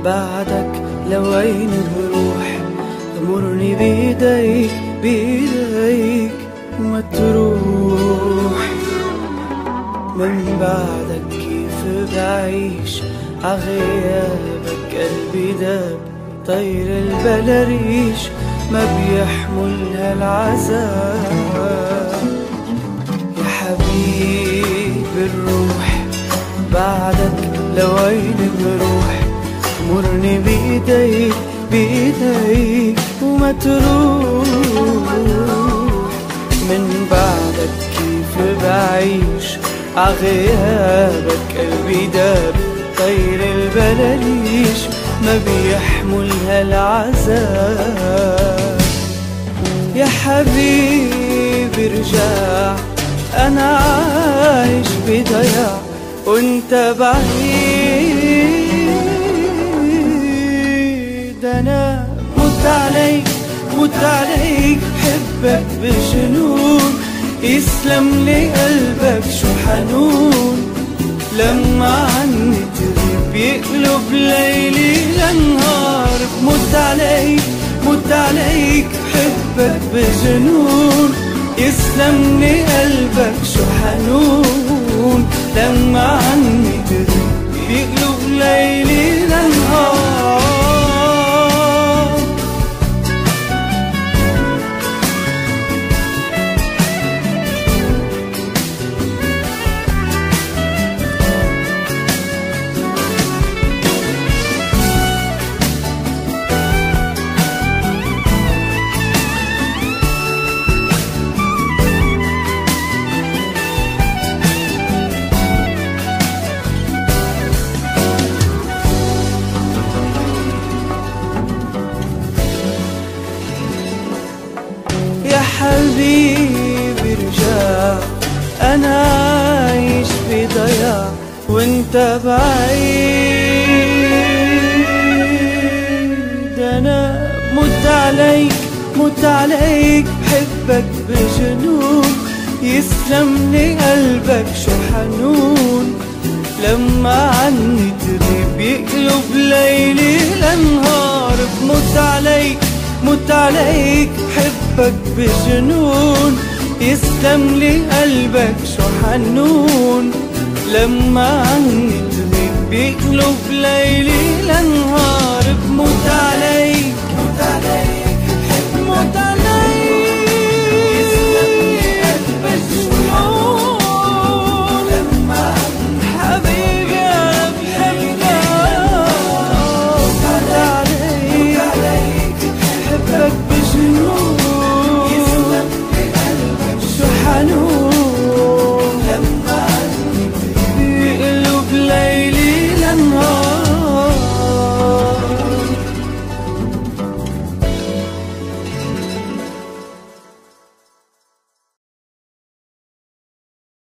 بعدك لوين بروح؟ أمرني بإيديك بإيديك وما تروح. من بعدك كيف بعيش عغيابك؟ قلبي داب طير البلاريش ما بيحمل هالعذاب. يا حبيب الروح بعدك لوين بروح؟ أمرني بإيديك بإيديك وما تروح. من بعدك كيف بعيش عغيابك؟ قلبي داب طير البلاريش ما بيحمل هالعذاب. يا حبيبي ارجع، أنا عايش بضياع وانت بعيد. أنا مت عليك مت عليك، حبك بجنون، يسلم لي قلبك شو حنون. لما عني تغيب يقلب ليلي لنهار. مت عليك مت عليك، حبك بجنون، يسلم لي قلبك شو حنون. لما عني تغيب يقلب ليلي لنهار. يا حبيبي ارجع، أنا عايش بضياع وانت بعيد. أنا مت عليك مت عليك، حبك بجنون، يسلم لي قلبك شو حنون. لما عني تغيب يقلب ليلي لنهار. مت عليك مت عليك، حبك بجنون، يسلم لي قلبك شو حنون. لما عني تغيب يقلب ليلي لنهار. بموت عليك